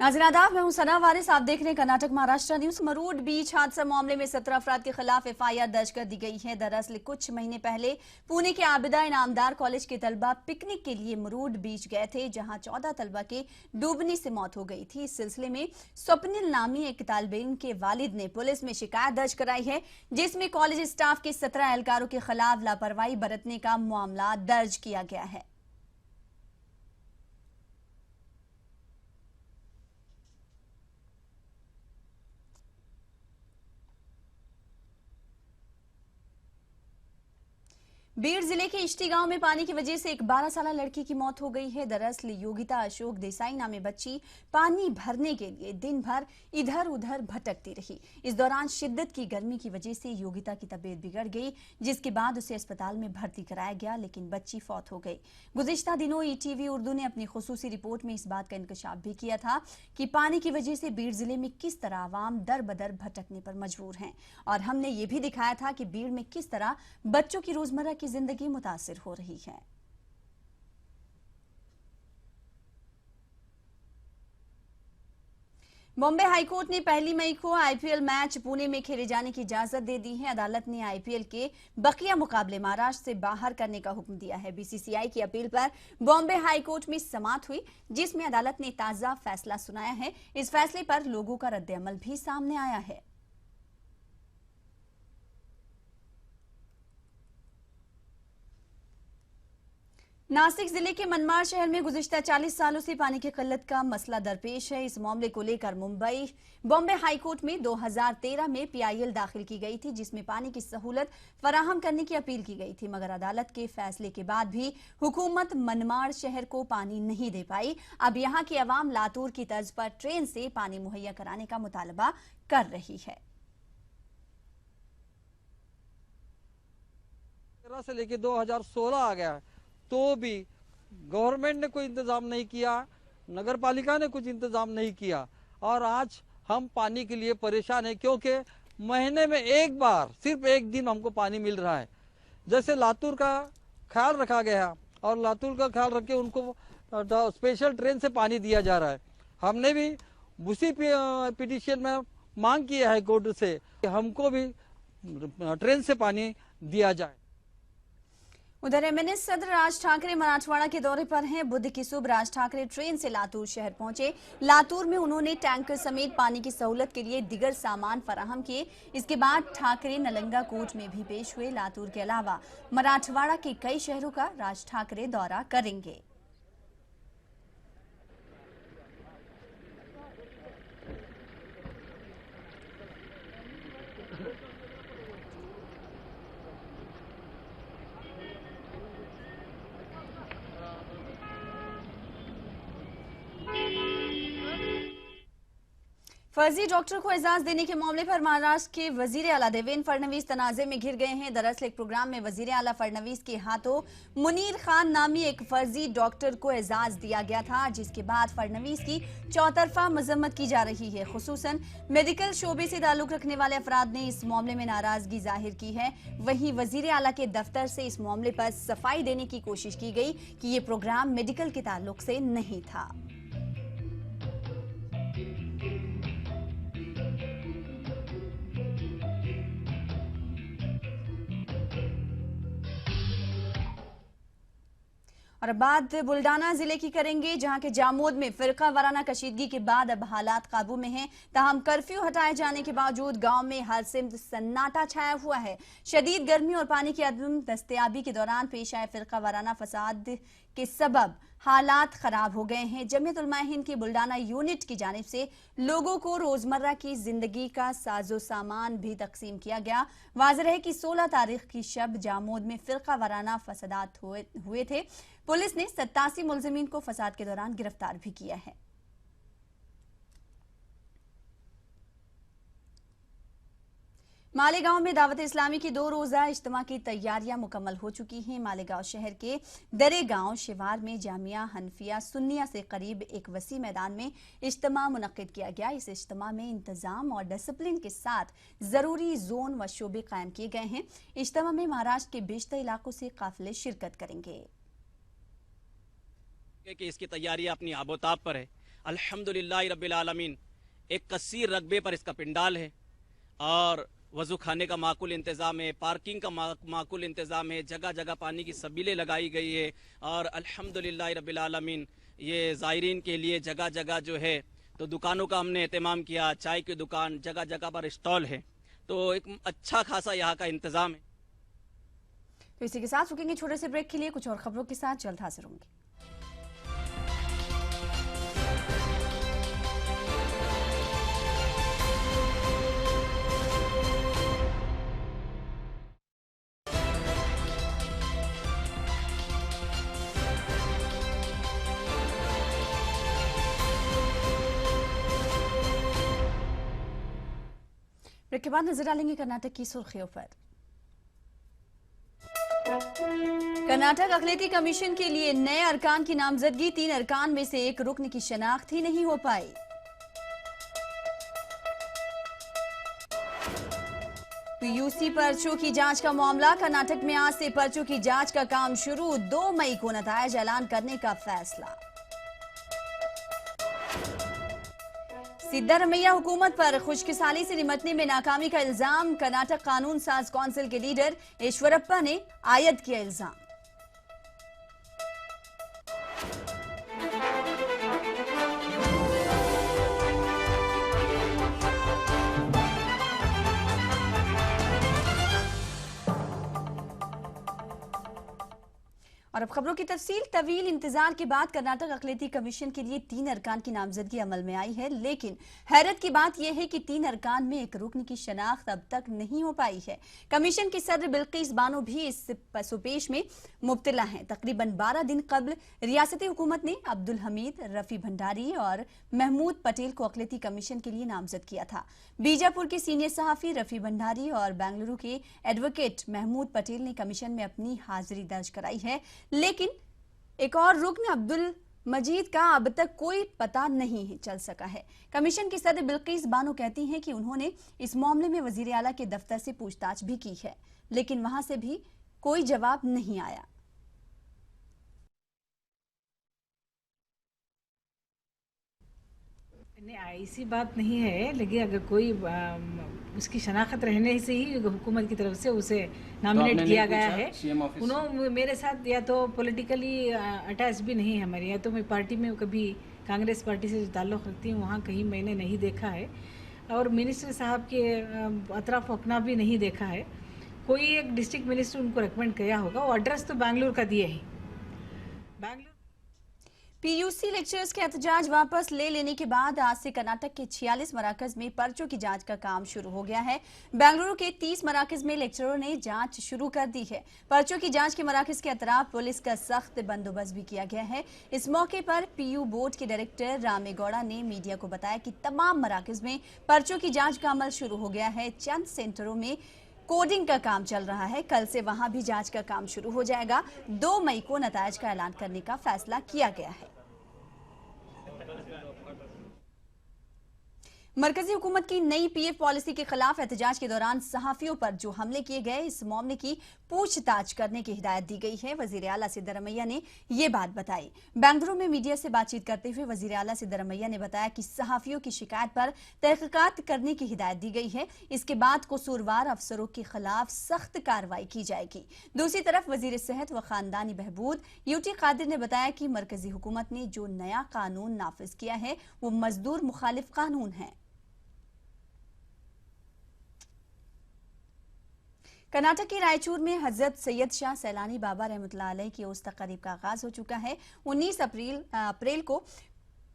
नाज़रीन आदाब, मैं हूं सना वारिस। आप देख रहे हैं कर्नाटक महाराष्ट्र न्यूज। मरूड बीच हादसा मामले में 17 अफराद के खिलाफ एफआईआर दर्ज कर दी गई है। दरअसल कुछ महीने पहले पुणे के आबिदा इनामदार कॉलेज के तलबा पिकनिक के लिए मरूड बीच गए थे, जहां 14 तलबा के डूबने से मौत हो गई थी। इस सिलसिले में स्वप्निल नामी एक तालिब इल्म के वालिद ने पुलिस में शिकायत दर्ज कराई है, जिसमें कॉलेज स्टाफ के 17 एहलकारों के खिलाफ लापरवाही बरतने का मामला दर्ज किया गया है। बीड़ जिले के इष्टी गांव में पानी की वजह से एक 12 साल लड़की की मौत हो गई है। दरअसल योगिता अशोक देसाई नामी बच्ची पानी भरने के लिए दिन भर इधर उधर भटकती रही। इस दौरान शिद्दत की गर्मी की वजह से योगिता की तबीयत बिगड़ गई, जिसके बाद उसे अस्पताल में भर्ती कराया गया, लेकिन बच्ची फौत हो गई। गुज़िश्ता दिनों ईटीवी उर्दू ने अपनी खुसूसी रिपोर्ट में इस बात का इंकशाफ भी किया था कि पानी की वजह से बीड़ जिले में किस तरह आवाम दर बदर भटकने पर मजबूर हैं, और हमने ये भी दिखाया था कि बीड़ में किस तरह बच्चों की रोजमर्रा की जिंदगी मुतासिर हो रही है। बॉम्बे हाईकोर्ट ने 1 मई को आईपीएल मैच पुणे में खेले जाने की इजाजत दे दी है। अदालत ने आईपीएल के बकिया मुकाबले महाराष्ट्र से बाहर करने का हुक्म दिया है। बीसीसीआई की अपील पर बॉम्बे हाईकोर्ट में समाअत हुई, जिसमें अदालत ने ताजा फैसला सुनाया है। इस फैसले पर लोगों का रद्द-ए-अमल भी सामने आया है। नासिक जिले के मनमाड़ शहर में गुज़िश्ता 40 सालों से पानी की किल्लत का मसला दरपेश है। इस मामले को लेकर बॉम्बे हाईकोर्ट में 2013 में पीआईएल दाखिल की गई थी, जिसमें पानी की सहूलत फराहम करने की अपील की गई थी, मगर अदालत के फैसले के बाद भी हुकूमत मनमाड़ शहर को पानी नहीं दे पाई। अब यहां की अवाम लातूर की तर्ज पर ट्रेन से पानी मुहैया कराने का मुतालबा कर रही है। से लेके 2016 आ गया तो भी गवर्नमेंट ने कोई इंतजाम नहीं किया, नगर पालिका ने कुछ इंतजाम नहीं किया, और आज हम पानी के लिए परेशान हैं, क्योंकि महीने में एक बार सिर्फ एक दिन हमको पानी मिल रहा है। जैसे लातूर का ख्याल रखा गया और लातूर का ख्याल रख के उनको स्पेशल ट्रेन से पानी दिया जा रहा है। हमने भी उसी पिटीशन में मांग की है कोर्ट से कि हमको भी ट्रेन से पानी दिया जाए। उधर एमएनएस सदर राज ठाकरे मराठवाड़ा के दौरे पर हैं। बुध की सुबह राज ठाकरे ट्रेन से लातूर शहर पहुंचे। लातूर में उन्होंने टैंकर समेत पानी की सहूलत के लिए दिगर सामान फराहम किए। इसके बाद ठाकरे नलंगा कोर्ट में भी पेश हुए। लातूर के अलावा मराठवाड़ा के कई शहरों का राज ठाकरे दौरा करेंगे। फर्जी डॉक्टर को एजाज देने के मामले पर महाराष्ट्र के वजीर आला देवेंद्र फडणवीस तनाजे में घिर गए हैं। दरअसल एक प्रोग्राम में वजीर आला फडणवीस के हाथों मुनीर खान नामी एक फर्जी डॉक्टर को एजाज दिया गया था, जिसके बाद फडणवीस की चौतरफा मजम्मत की जा रही है। खुसूसन मेडिकल शोबे से ताल्लुक रखने वाले अफराद ने इस मामले में नाराजगी जाहिर की है। वहीं वजीर आला के दफ्तर से इस मामले पर सफाई देने की कोशिश की गई कि ये प्रोग्राम मेडिकल के ताल्लुक से नहीं था। और अब बात बुल्डाना जिले की करेंगे, जहां के जामोद में फिरका वाराना कशीदगी के बाद अब हालात काबू में हैं। ताहम कर्फ्यू हटाए जाने के बावजूद गांव में हर सिमत सन्नाटा छाया हुआ है। शदीद गर्मी और पानी की अदम दस्तयाबी के दौरान पेश आए फिरका वाराना फसाद के सबब हालात खराब हो गए हैं। जमीयत उलमा हिंद की बुल्डाना यूनिट की जानिब से लोगों को रोजमर्रा की जिंदगी का साजो सामान भी तकसीम किया गया। वाज़ेह है कि 16 तारीख की शब जामोद में फिरका वाराना फसादात हुए थे। पुलिस ने 87 मुलजिमीन को फसाद के दौरान गिरफ्तार भी किया है। मालेगांव में दावत इस्लामी की 2 रोजा इज्तिमा की तैयारियां मुकम्मल हो चुकी हैं। मालेगांव शहर के दरेगांव शिवार में जामिया हनफिया सुन्निया से करीब एक वसी मैदान में इज्तिमा मुनक्किद किया गया। इस इज्तिमा में इंतजाम और डिसिप्लिन के साथ जरूरी जोन व शोबे कायम किए गए हैं। इज्तिमा में महाराष्ट्र के बेशतर इलाकों से काफिले शिरकत करेंगे। कि इसकी तैयारी अपनी आबोताब पर है। अल्हम्दुलिल्लाह रब्बिल आलमीन। एक कसीर रकबे पर इसका पिंडाल है और वज़ू खाने का माकूल इंतज़ाम है, पार्किंग का माकूल इंतज़ाम है, जगह जगह पानी की सबीलें लगाई गई है और अल्हम्दुलिल्लाह रब्बिल आलमीन ये ज़ायरीन के लिए जगह जगह जो है तो दुकानों का हमने एहतमाम किया, चाय की दुकान, जगह जगह पर स्टॉल है, तो एक अच्छा खासा यहाँ का इंतज़ाम है। तो इसी के साथ रुकेंगे छोटे से ब्रेक के लिए, कुछ और खबरों के साथ जल्द हाजिर होंगे। ब्रेक के बाद नजर डालेंगे कर्नाटक की सुर्खियों पर। कर्नाटक अकलेती कमीशन के लिए नए अरकान की नामजदगी, 3 अरकान में से एक रुकन की शनाख्त ही नहीं हो पाई। पीयूसी पर्चों की जांच का मामला, कर्नाटक में आज से पर्चों की जांच का काम शुरू, 2 मई को नतायज ऐलान करने का फैसला। सिद्धारमैया हुकूमत पर खुशकिसाली से निपटने में नाकामी का इल्जाम, कर्नाटक कानून साज काउंसिल के लीडर ईश्वरप्पा ने आयद किया इल्जाम। और अब खबरों की तफसील। तवील इंतजार के बाद कर्नाटक अकलेती कमीशन के लिए 3 अरकान की नामजदगी अमल में आई है, लेकिन हैरत की बात यह है कि 3 अरकान में एक रुकन की शनाख्त अब तक नहीं हो पाई है। कमीशन की सदर बिल्किस बानो भी इस पसोपेश में मुब्तला हैं। तकरीबन 12 दिन कबल रियासती हुकूमत ने अब्दुल हमीद, रफी भंडारी और महमूद पटेल को अकलेती कमीशन के लिए नामजद किया था। बीजापुर के सीनियर सहाफी रफी भंडारी और बेंगलुरु के एडवोकेट महमूद पटेल ने कमीशन में अपनी हाजिरी दर्ज कराई है, लेकिन एक और रुकन अब्दुल मजीद का अब तक कोई पता नहीं चल सका है। कमीशन की सदर बिल्किस बानो कहती हैं कि उन्होंने इस मामले में वजीर आला के दफ्तर से पूछताछ भी की है, लेकिन वहां से भी कोई जवाब नहीं आया। नहीं, ऐसी बात नहीं है, लेकिन अगर कोई उसकी शनाख्त रहने से ही हुकूमत की तरफ से उसे नॉमिनेट किया गया है। उन्होंने मेरे साथ या तो पॉलिटिकली अटैच भी नहीं है हमारे, या तो मैं पार्टी में कभी कांग्रेस पार्टी से ताल्लुक़ रखती हूँ, वहाँ कहीं मैंने नहीं देखा है, और मिनिस्टर साहब के अतराफ अपना भी नहीं देखा है। कोई एक डिस्ट्रिक्ट मिनिस्टर उनको रिकमेंड किया होगा, वो एड्रेस तो बेंगलुरु का दिए हैं। बेंगलुरु पीयूसी लेक्चर्स के एहतजाज वापस ले लेने के बाद आज से कर्नाटक के 46 मराकज में पर्चों की जांच का काम शुरू हो गया है। बेंगलुरु के 30 मराकज में लेक्चरों ने जांच शुरू कर दी है। पर्चों की जांच के मराकज के अतराफ पुलिस का सख्त बंदोबस्त भी किया गया है। इस मौके पर पीयू बोर्ड के डायरेक्टर रामेगौड़ा ने मीडिया को बताया कि तमाम मराकज में पर्चों की जाँच का अमल शुरू हो गया है। चंद सेंटरों में कोडिंग का काम चल रहा है, कल से वहां भी जांच का काम शुरू हो जाएगा। 2 मई को नतायज का ऐलान करने का फैसला किया गया है। मरकजी हुकूमत की नई पीएफ पॉलिसी के खिलाफ एहतजाज के दौरान सहाफियों पर जो हमले किए गए, इस मामले की पूछताछ करने की हिदायत दी गई है। वजीर आला सिद्धारमैया ने ये बात बताई। बेंगलुरु में मीडिया से बातचीत करते हुए वजीर आला सिद्धारमैया ने बताया कि सहाफियों की शिकायत पर तहकीकात करने की हिदायत दी गई है। इसके बाद कसूरवार अफसरों के खिलाफ सख्त कार्रवाई की जाएगी। दूसरी तरफ वजीर सेहत व खानदानी बहबूद यूटी कादिर ने बताया कि मरकजी हुकूमत ने जो नया कानून नाफिज किया है वो मजदूर मुखालिफ कानून है। कर्नाटक के रायचूर में हजरत सैयद शाह सैलानी बाबा रहमतुल्लाह अलैह की उस तकरीब का आगाज हो चुका है। 19 अप्रैल को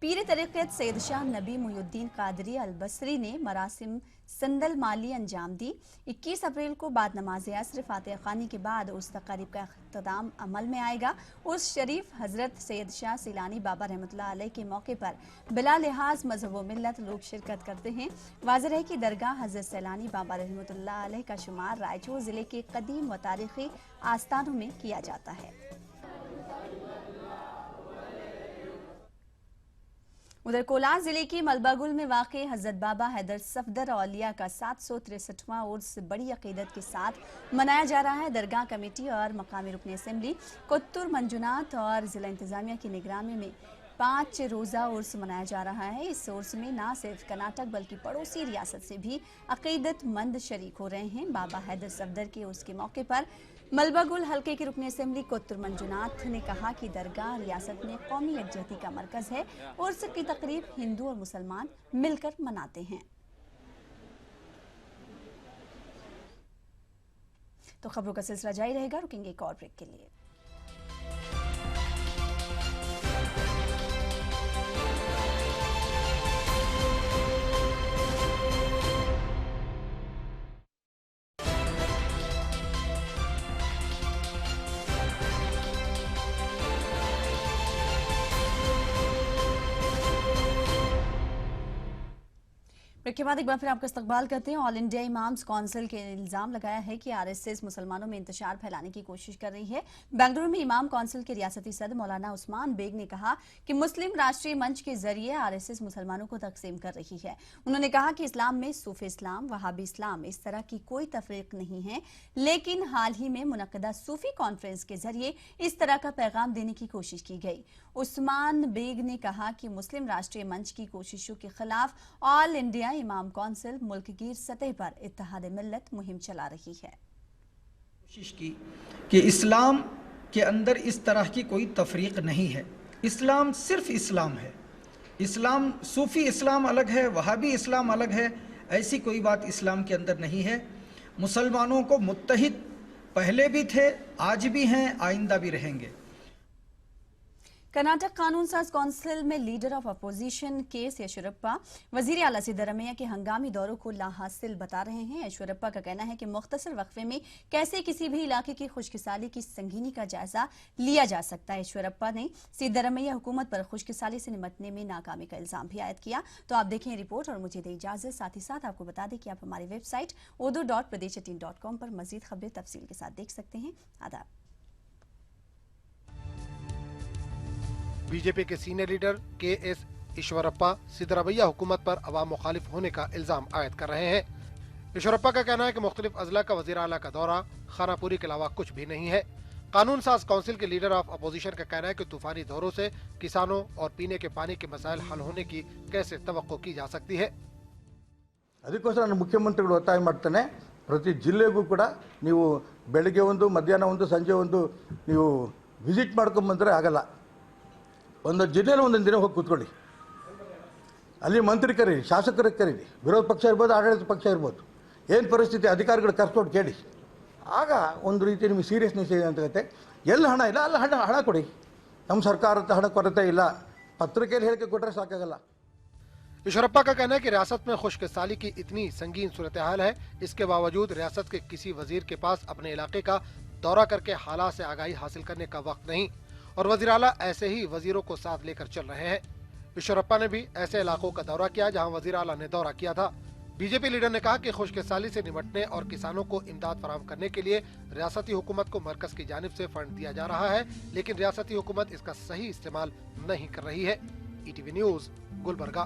पीर तरीक़त सैयद शाह नबी मुहिउद्दीन कादरी अल बसरी ने मरासिम संदल माली अंजाम दी। 21 अप्रैल को बाद नमाज असर फातिहा खानी के बाद उस तकरीब का इख्तिताम अमल में आएगा। उस शरीफ हजरत सैयद शाह सैलानी बाबा रहमतुल्लाह अलैह के मौके पर बिला लिहाज मजहब व मिल्लत लोग शिरकत करते हैं। वाज़ेह है कि दरगाह हजरत सैलानी बाबा रहमतुल्लाह अलैह का शुमार रायचूर जिले के कदीम व तारीखी आस्थानों में किया जाता है। उधर कोलार जिले के मलबागुल में वाक़ हजरत बाबा हैदर सफदर औलिया का 763वां उर्स बड़ी अकीदत के साथ मनाया जा रहा है। दरगाह कमेटी और मकामी रुकन असेंबली, कुत्तुर मंजुनात और जिला इंतजामिया की निगरानी में 5 रोज़ा उर्स मनाया जा रहा है। इस उर्स में न सिर्फ कर्नाटक बल्कि पड़ोसी रियासत से भी अकीदतमंद शरीक हो रहे हैं। बाबा हैदर सफदर के उर्स के मौके पर मलबागुल हल्के के रुकन असेंबली कोत्तुर मंजुनाथ ने कहा कि दरगाह रियासत में कौमी यकजहती का मरकज है। उर्स की तकरीब हिंदू और मुसलमान मिलकर मनाते हैं। तो खबरों का सिलसिला जारी रहेगा, रुकेंगे एक और ब्रेक के लिए। के बाद एक बार फिर आपका इस्तकबाल करते हैं। ऑल इंडिया इमाम्स काउंसिल के इल्जाम लगाया है कि आरएसएस मुसलमानों में इंतशार फैलाने की कोशिश कर रही है। बेंगलुरु में इमाम काउंसिल के रियासती सदर मौलाना उस्मान बेग ने कहा कि मुस्लिम राष्ट्रीय मंच के जरिए आरएसएस मुसलमानों को तकसीम कर रही है। उन्होंने कहा कि इस्लाम में सूफी इस्लाम, वहाबी इस्लाम इस तरह की कोई तफरीक नहीं है, लेकिन हाल ही में मुनक्कदा सूफी कॉन्फ्रेंस के जरिए इस तरह का पैगाम देने की कोशिश की गई। उस्मान बेग ने कहा कि मुस्लिम राष्ट्रीय मंच की कोशिशों के खिलाफ ऑल इंडिया इमाम काउंसिल मुल्कगीर सतह पर इत्तेहाद मिल्लत मुहिम चला रही है। कोशिश की कि इस्लाम के अंदर इस तरह की कोई तफरीक नहीं है। इस्लाम सिर्फ इस्लाम है। इस्लाम सूफी इस्लाम अलग है, वहाबी इस्लाम अलग है, ऐसी कोई बात इस्लाम के अंदर नहीं है। मुसलमानों को मुत्तहिद पहले भी थे, आज भी हैं, आइंदा भी रहेंगे। कर्नाटक कानून साज काउंसिल में लीडर ऑफ अपोजिशन के एस येचुरप्पा वजीर आला सिद्धरामैया के हंगामी दौरों को लाहासिल बता रहे हैं। येचुरप्पा का कहना है कि मुख्तसर वक्फे में कैसे किसी भी इलाके की खुशकिसाली की संगीनी का जायजा लिया जा सकता है। येचुरप्पा ने सिद्धरामैया हुकूमत पर खुशकिसाली से निपटने में नाकामी का इल्जाम भी आयद किया। तो आप देखें रिपोर्ट और मुझे दें इजाजत। साथ ही साथ आपको बता दें कि आप हमारी वेबसाइट urdu.pradesh18.com पर मजीद खबरें तफसील के साथ देख सकते हैं। आदाब। बीजेपी के सीनियर लीडर के एस ईश्वरप्पा सिद्धरामैया हुकूमत पर अवाम मुखालिफ होने का इल्जाम आयद कर रहे हैं। ईश्वरप्पा का कहना है कि मुख्तलिफ अजला का वज़ीर आला का दौरा खानापुरी के अलावा कुछ भी नहीं है। कानून साज काउंसिल के लीडर ऑफ अपोजिशन का कहना है कि तूफानी दौरों से किसानों और पीने के पानी के मसाइल हल होने की कैसे तवक्को की जा सकती है। ಅದಕ್ಕೋಸ್ಕರ ನಾನು ಮುಖ್ಯಮಂತ್ರಿಗಳು ಒತ್ತಾಯ ಮಾಡ್ತಾನೆ, ಪ್ರತಿ ಜಿಲ್ಲೆಗೂ ಕೂಡ ನೀವು ಬೆಳಗ್ಗೆ ಒಂದು, ಮಧ್ಯಾಹ್ನ ಒಂದು, ಸಂಜೆ ಒಂದು ನೀವು ವಿಸಿಟ್ ಮಾಡ್ಕೊಂಡು ಬಂದರೆ ಆಗಲ್ಲ. ಒಂದು ಜಿಲ್ಲೆಯಲ್ಲಿ ಒಂದೊಂದು ದಿನ ಹೋಗಿ ಕೂತ್ಕೊಳ್ಳಿ, ಅಲ್ಲಿ ಮಂತ್ರಿ ಕರೀರಿ, ಶಾಸಕರಿಗೆ ಕರೀರಿ, ವಿರೋಧ ಪಕ್ಷ ಇರ್ಬೋದು, ಆಡಳಿತ ಪಕ್ಷ ಇರ್ಬೋದು, ಏನು ಪರಿಸ್ಥಿತಿ ಅಧಿಕಾರಿಗಳು ಕರ್ಸ್ಕೊಂಡು ಕೇಳಿ. ಆಗ ಒಂದು ರೀತಿ ನಿಮಗೆ ಸೀರಿಯಸ್ನೆಸ್ ಇದೆ ಅಂತ कहते ಎಲ್ಲಿ ಹಣ ಇಲ್ಲ ಅಲ್ಲಿ ಹಣ ಕೊಡಿ. ನಮ್ಮ ಸರ್ಕಾರದ ಹಣ ಕೊರತೆ ಇಲ್ಲ, ಪತ್ರಿಕೆಯಲ್ಲಿ ಹೇಳಿಕೆ ಕೊಟ್ಟರೆ ಸಾಕಾಗಲ್ಲ। ईश्वरप्पा का कहना है कि रियासत में खुशकिसाली की इतनी संगीन सूरत हाल है, इसके बावजूद रियासत के किसी वजीर के पास अपने इलाके का दौरा करके हालात से आगाही हासिल करने का वक्त नहीं और वज़ीर आला ऐसे ही वजीरों को साथ लेकर चल रहे हैं। ईश्वरप्पा ने भी ऐसे इलाकों का दौरा किया जहां वज़ीर आला ने दौरा किया था। बीजेपी लीडर ने कहा कि खुशकिसाली से निपटने और किसानों को इमदाद फराहम करने के लिए रियासती हुकूमत को मरकज की जानिब से फंड दिया जा रहा है, लेकिन रियासती हुकूमत इसका सही इस्तेमाल नहीं कर रही है। ETV news, Gulbarga.